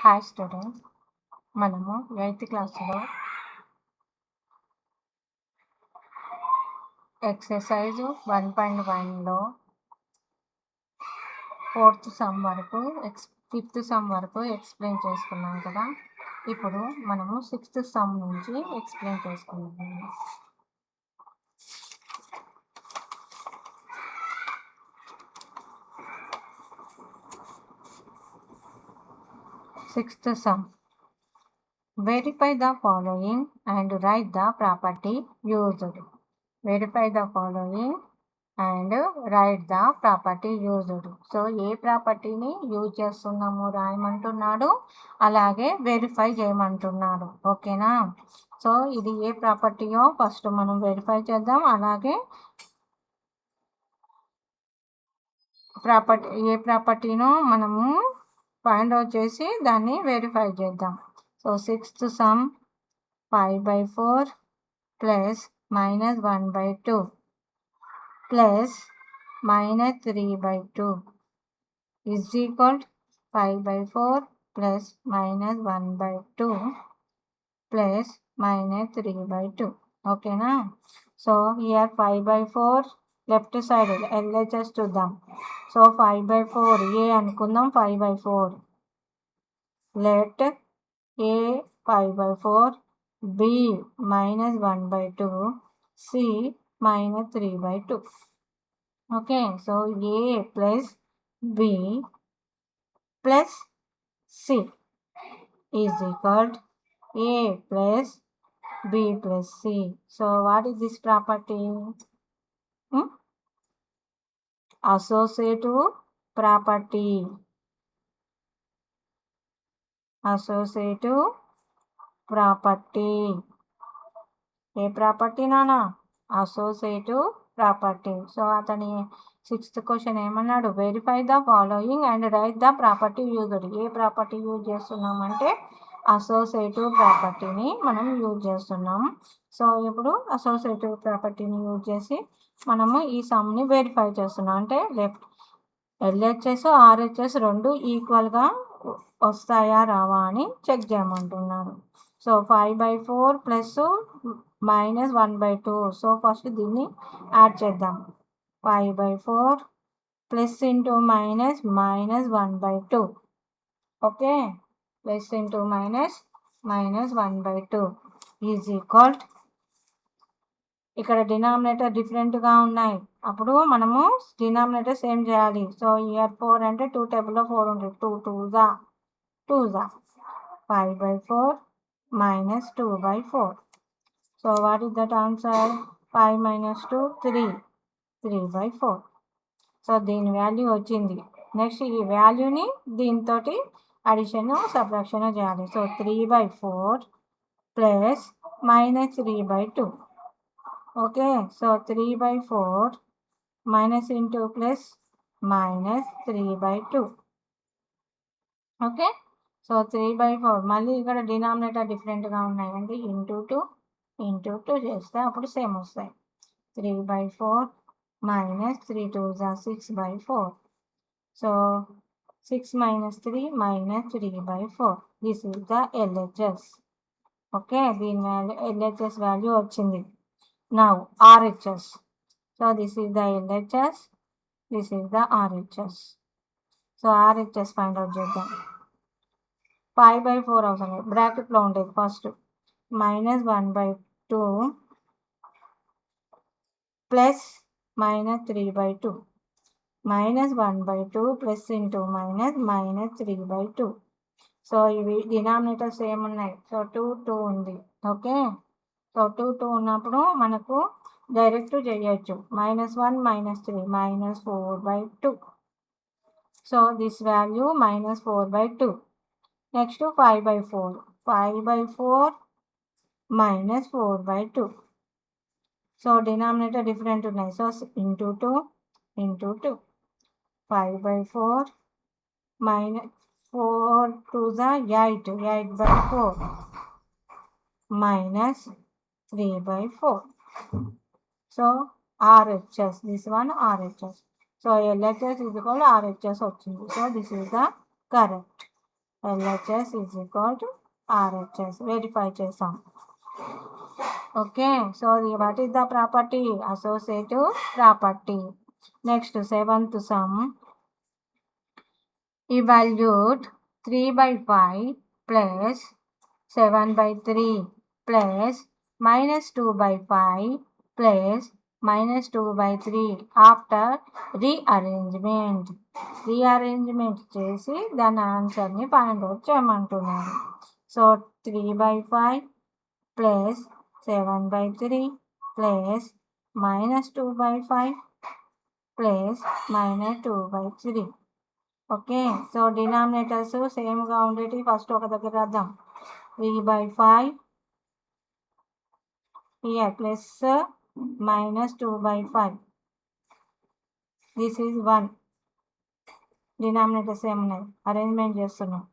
Hi students, మనము 8th క్లాస్లో exercise 1.1లో 4th some వరకు 5th సమ్ వరకు ఎక్స్ప్లెయిన్ చేసుకున్నాం కదా. ఇప్పుడు మనము 6th సమ్ నుంచి ఎక్స్ప్లెయిన్ చేసుకున్నాము. Sixth sum. Verify the following and write the property used. Verify the following and write the property used. So ఏ ప్రాపర్టీని యూజ్ చేస్తున్నాము రాయమంటున్నాడు, అలాగే వెరిఫై చేయమంటున్నాడు. ఓకేనా? సో ఇది ఏ ప్రాపర్టీయో ఫస్ట్ మనం వెరిఫై చేద్దాం, అలాగే ఏ ప్రాపర్టీనో మనము ఫైండ్ అవుట్ చేసి దాన్ని వెరిఫై చేద్దాం. So 6th sum 5/4 plus -1/2 plus -3/2 is equal 5/4 plus -1/2 plus -3/2. ఓకేనా? So here 5/4 left side LHS చూద్దాం. సో 5/4 ఏ అనుకుందాం. 5/4 let A 5/4, B -1/2, C -3/2. Okay, so A plus B plus C is equal A plus B plus C. So what is this property? Associative property. Associative property. ఏ property నానా? Associative property. So అతని 6th question ఏమన్నాడు? Verify the following and right the property used. A property use చేస్తున్నామంటే associative ప్రాపర్టీని మనం use చేస్తున్నాం. So ఇప్పుడు associative ప్రాపర్టీని యూజ్ చేసి మనము ఈ సమ్ని వెరిఫై చేస్తున్నాం. అంటే లెఫ్ట్ LHS RHS రెండు ఈక్వల్గా వస్తాయా రావా అని చెక్ చేయమంటున్నాడు. So 5/4 plus -1/2. సో ఫస్ట్ దీన్ని యాడ్ చేద్దాం. 5/4 plus into minus -1/2. Okay, plus into -1/2 is equal. ఇక్కడ డినామినేటర్ డిఫరెంట్గా ఉన్నాయి, అప్పుడు మనము డినామినేటర్ సేమ్ చేయాలి. సో ఇయర్ 4 అంటే 2 టేబుల్లో 4 ఉంటుంది. 2 2 5/4 minus 2/4. So what is that answer? 5 - 2 3/4. So దీని వాల్యూ వచ్చింది. నెక్స్ట్ ఈ వాల్యూని దీంతో అడిషన్ సబ్ట్రాక్షన్ చేయాలి. So 3/4 plus -3/2. Okay, so 3/4 minus into plus -3/2. Okay, so 3/4 మళ్ళీ ఇక్కడ డినామినేటర్ డిఫరెంట్గా ఉన్నాయి అంటే ఇంటూ 2 చేస్తే అప్పుడు సేమ్ వస్తాయి. 3/4 minus 3 2s are 6/4. So 6 - 3 -3/4. This is the LHS. Okay, దీని వాల్యూ LHS వాల్యూ వచ్చింది. Now RHS. So this is the LHS, this is the RHS. So RHS find out చేద్దాం. 5/4 అవసరం బ్రాకెట్లో ఉండేది. First -1/2 plus -3/2. -1/2 plus into -3/2. So ఇవి denominator same ఉన్నాయి. So 2 ఉంది. Okay, so 2 ఉన్నప్పుడు మనకు డైరెక్ట్ చేయొచ్చు. -1 -3 -4/2. So this value -4/2. Next 5/4 5/4 -4/2. So denominator different ఉన్నాయి. So into 2 5/4 -4 2s are 8/4 -3/4. So RHS, this one RHS. So LHS is equal to RHS వచ్చింది. So this is the correct. LHS is equal to RHS verify చేసాం. Okay, so what is the property? Associative property. Next 7th sum. Evaluate 3/5 plus 7/3 plus -2/5 plus -2/3 after rearrangement. Rearrangement చేసి దాని ఆన్సర్ని find out చేయమంటున్నారు. So 3/5 plus 7/3 plus -2/5 plus -2/3. Okay, so denominators సేమ్గా ఉండేటి first ఒక దగ్గర రాద్దాం. 3/5 here plus -2/5. This is 1. Denominators ఏమున్నాయి అరేంజ్మెంట్ చేస్తున్నాం.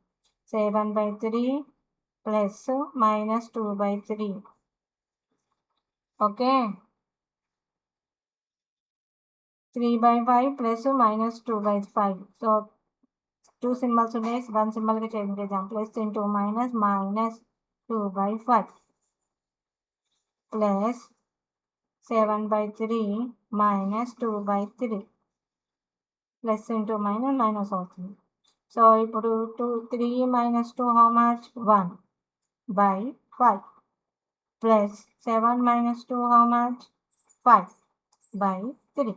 7/3 plus -2/3. Okay, 3/5 plus -2/5. So 2 symbols ఉన్నాయి, 1 సింబల్కి చేంజ్ చేద్దాం. Plus into minus -2/5 plus 7/3 -2/3 plus into minus అవుతుంది. సో ఇప్పుడు 3 - 2 how much? 1/5 plus 7 - 2 how much? 5/3.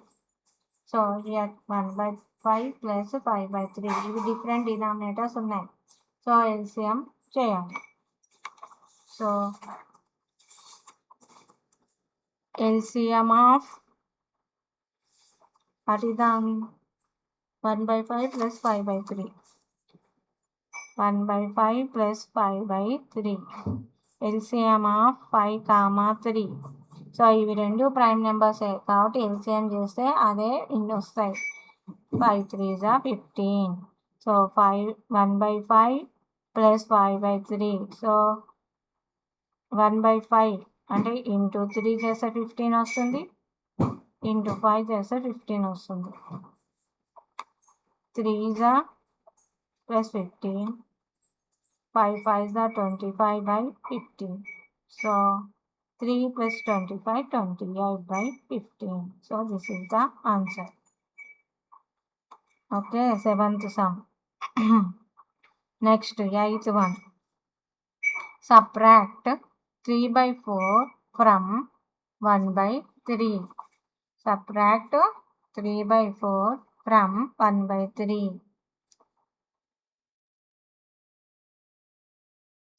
So here 1/5 plus 5/3. ఇవి డిఫరెంట్ డినామినేటర్స్ ఉన్నాయి. సో ఎల్సిఎం చేయాలి. So LCM of what is the 1/5 plus 5/3. 1/5 plus 5/3. LCM of 5, 3. So ఇవి రెండు prime నెంబర్సే కాబట్టి LCM చేస్తే అదే ఇన్ని వస్తాయి. 5 3s are 15. So 1/5 plus 5/3. So 1/5 అంటే ఇంటూ 3 చేస్తే 15 వస్తుంది, ఇంటూ 5 చేస్తే 15 వస్తుంది. 3s are plus 15, 5 5s are 25/15. So 3 plus 25, 28/15. So this is the answer. Okay, 7th sum. Next, 8th one. Subtract 3/4 from 1/3. Subtract 3/4 from 1/3.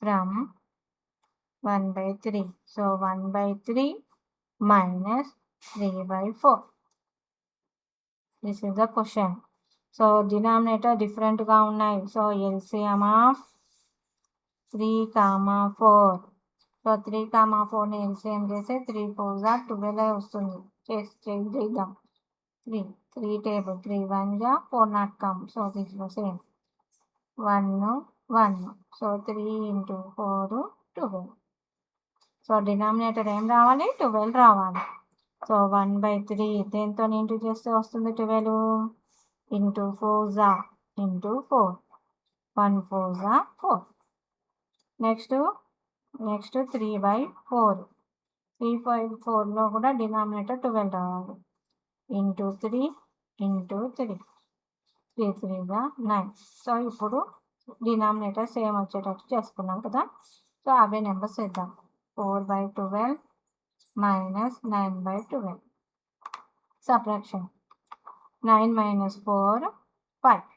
From 1/3. So 1/3 minus 3/4. This is the question. So denominator different గా ఉన్నాయి. So LCM of 3, 4. So 3, 4ని LCM చేస్తే 3 4s are 12 వస్తుంది. చేద్దాం. 3 table 3 1 4 not come. So this is the same. 1 1. So 3 into 4 12. So denominator ఏం రావాలి? 12 రావాలి. So 1/3 దేంతో into చేస్తే వస్తుంది 12. Into 4s into 4. 1 4s 4. Next 3/4. 3/4లో కూడా డినామినేటర్ 12 రావాలి. Into 3 into 3. 3 3s 9. సో ఇప్పుడు డినామినేటర్ సేమ్ వచ్చేటట్టు చేసుకున్నాం కదా. సో అవే నెంబర్స్ వేద్దాం. 4/12 minus 9/12. Subtraction. 9 minus 4 5.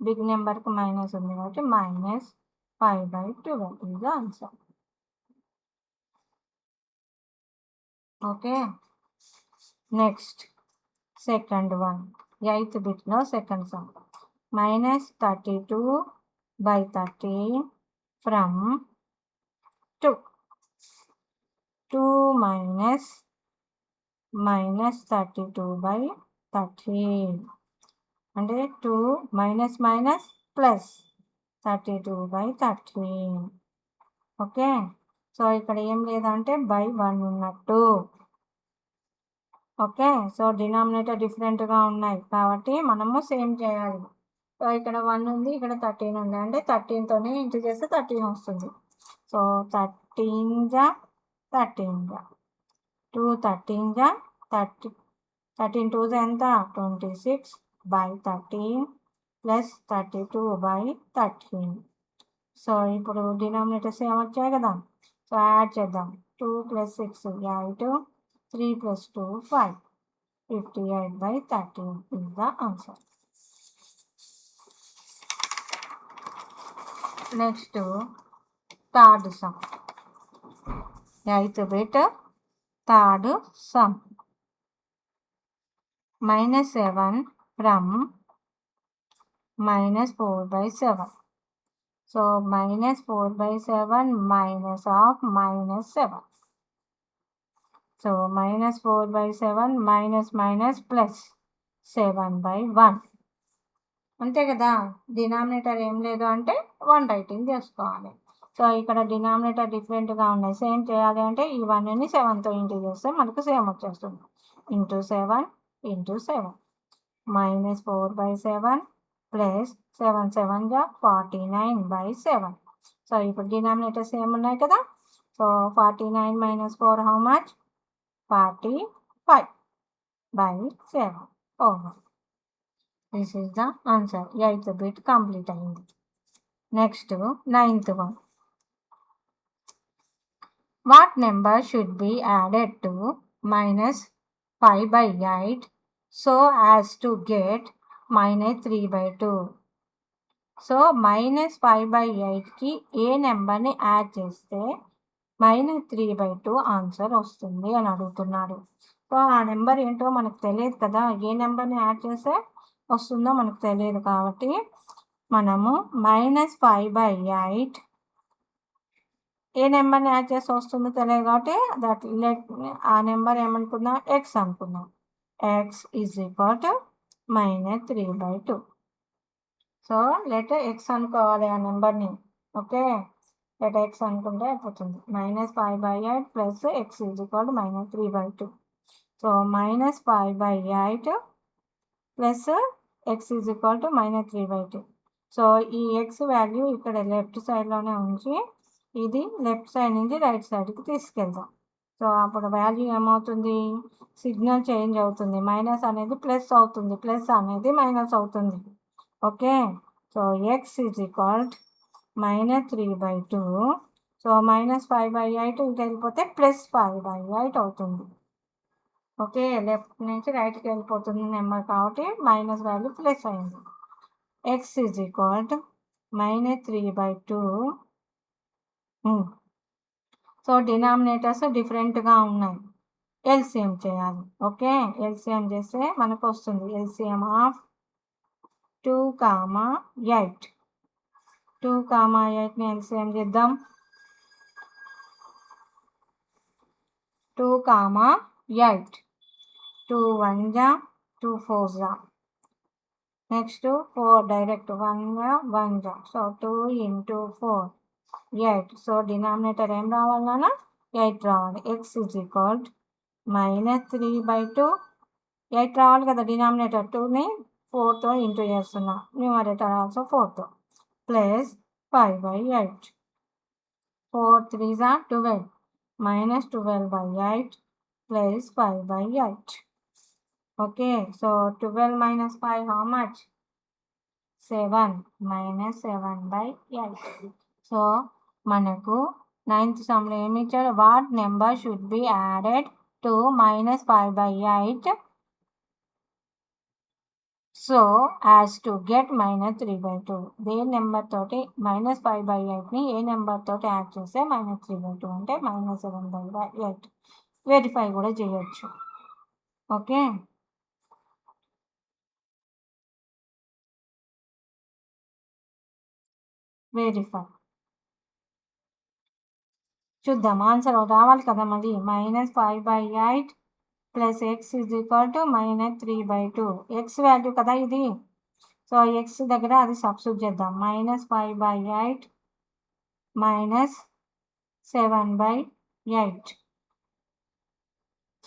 Big number ku minus ఉంది కాబట్టి minus 5/12 is the answer. Okay. Next, second one. 8th bit లో second sum. Minus 32/13 from 2. 2 minus -32/13 అంటే 2 మైనస్ ప్లస్ 32/13. ఓకే, సో ఇక్కడ ఏం లేదంటే బై 1 ఉన్నట్టు. ఓకే, సో డినామినేటర్ డిఫరెంట్గా ఉన్నాయి కాబట్టి మనము సేమ్ చేయాలి. సో ఇక్కడ 1 ఉంది, ఇక్కడ 13 ఉంది, అంటే 13తోనే ఇంటూ చేస్తే 13 వస్తుంది. సో 13 జా 13 జా 2 13 జా 30 13 2 ఎంత 26/13 ప్లస్ 32/13. సో ఇప్పుడు డినామినేటర్స్ ఏమొచ్చాయి కదా, సో యాడ్ చేద్దాం. 2 + 6 8, 3 + 2 5, 58/13 is the answer. Next, third sum. 8th bit, third sum. -7 from -4/7. So -4/7 minus of -7. So -4/7 minus plus 7/1. అంతే కదా, డినామినేటర్ ఏం లేదు అంటే 1 రైటింగ్ చేసుకోవాలి. సో ఇక్కడ డినామినేటర్ డిఫరెంట్గా ఉన్నాయి, సేమ్ చేయాలి అంటే ఈ 1ని 7తో ఇంటూ చేస్తే మనకు సేమ్ వచ్చేస్తుంది. ఇంటూ 7 ఇంటూ 7 -4/7 ప్లస్ 7 7 జా 49/7. సో ఇప్పుడు డినామినేటర్స్ ఏమున్నాయి కదా, so 49 - 4 how much 45/7 over. This is the answer. 8th bit complete అయింది. Next, 9th one. What number should be added to -5/8 so as to get -3/2? So -5/8కి ఏ నెంబర్ని add చేస్తే -3/2 answer వస్తుంది అని అడుగుతున్నాడు. సో ఆ నెంబర్ ఏంటో మనకు తెలియదు కదా, ఏ నెంబర్ని యాడ్ చేస్తే వస్తుందో మనకు తెలియదు కాబట్టి మనము -5/8 ఏ నెంబర్ని యాడ్ చేస్తే వస్తుందో తెలియదు కాబట్టి ఆ నెంబర్ ఏమనుకుందాం, ఎక్స్ అనుకుందాం. X is equal to -3/2. So let X అనుకోవాలి ఆ నెంబర్ని. ఓకే, లెట్ ఎక్స్ అనుకుంటే అయిపోతుంది. -5/8 plus X is equal to -3/2. So -5/8 plus X is equal to -3/2. So ఈ ఎక్స్ వాల్యూ ఇక్కడ లెఫ్ట్ సైడ్లోనే ఉంచి ఇది లెఫ్ట్ సైడ్ నుంచి రైట్ సైడ్కి తీసుకెళ్దాం. సో అప్పుడు వాల్యూ ఏమవుతుంది, సిగ్నల్ చేంజ్ అవుతుంది. మైనస్ అనేది ప్లస్ అవుతుంది, ప్లస్ అనేది మైనస్ అవుతుంది. Okay, so X is equal -3/2. So -5/8 ఇటు వెళ్ళిపోతే +5/8 అవుతుంది. ఓకే, లెఫ్ట్ నుంచి రైట్కి వెళ్ళిపోతుంది నెంబర్ కాబట్టి మైనస్ వాల్యూ ప్లస్ అయింది. X is equal to -3/2. So denominators డిఫరెంట్గా ఉన్నాయి, ఎల్సిఎం చేయాలి. ఓకే, ఎల్సిఎం చేస్తే మనకు వస్తుంది ఎల్సిఎం ఆఫ్ 2, 8. 2, 8ని ఎల్సిఎం చేద్దాం. 2, 8. 2 1 జా 2 4 జా. నెక్స్ట్ 4 డైరెక్ట్ 1 జా 1 జా. సో 2 × 4 8. సో డినామినేటర్ ఏం రావాలన్నా 8 రావాలి. X is equal -3/2. 8 రావాలి కదా డినామినేటర్, 2ని 4తో ఇంటూ చేస్తున్నా, న్యూమరేటర్ ఆల్సో 4తో, ప్లస్ 5/8. 4 3 జా 12, -12/8 plus 5/8. Okay, so 12 - 5 how much 7, -7/8. So మనకు 9th సమ్లో ఏమి ఇచ్చాడు, what number should be added to -5/8 so as to get -3/2. A number తోటి -5/8ని ఏ నెంబర్ తోటి యాడ్ చేస్తే -3/2 అంటే -7/8. వెరిఫై కూడా చేయొచ్చు. ఓకే, వెరిఫై చూద్దాం. ఆన్సర్ రావాలి కదా మళ్ళీ. -5/8 plus X is equal to -3/2. X value కదా ఇది, సో ఎక్స్ దగ్గర అది సబ్స్టిట్యూట్ చేద్దాం. -5/8 -7/8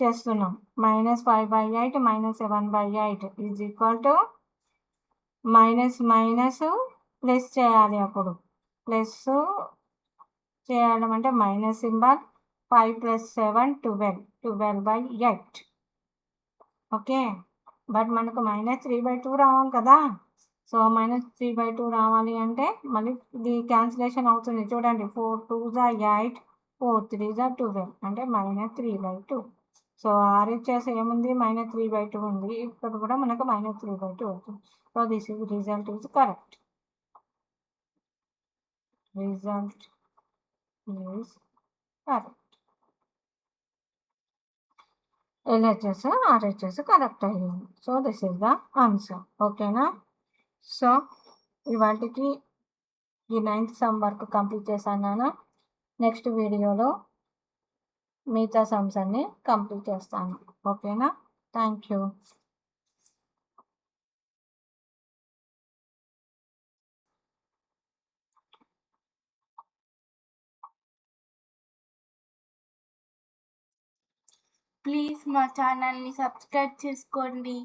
చేస్తున్నాం. -5/8 -7/8 is equal to minus minus plus చేయాలి. అప్పుడు ప్లస్ చేయడం అంటే మైనస్ సింబల్. 5 + 7 12, 12/8. ఓకే, బట్ మనకు -3/2 రావాలి కదా. సో -3/2 రావాలి అంటే మళ్ళీ ఇది క్యాన్సిలేషన్ అవుతుంది చూడండి. 4 2s are 8, 4 3s are 12 అంటే -3/2. సో RHS ఏముంది, -3/2 ఉంది. ఇక్కడ కూడా మనకు -3/2 అవుతుంది. So this is result is correct. Result is correct. LHS, RHS correct అయ్యింది. So this is the answer. ఓకేనా. సో ఇవాటికి ఈ 9th సమ్ వర్క్ కంప్లీట్ చేశాను నేను. నెక్స్ట్ వీడియోలో మిగతా సమ్స్ అన్ని కంప్లీట్ చేస్తాను. ఓకేనా. Thank you. ప్లీజ్ మా ఛానల్ని సబ్స్క్రైబ్ చేసుకోండి.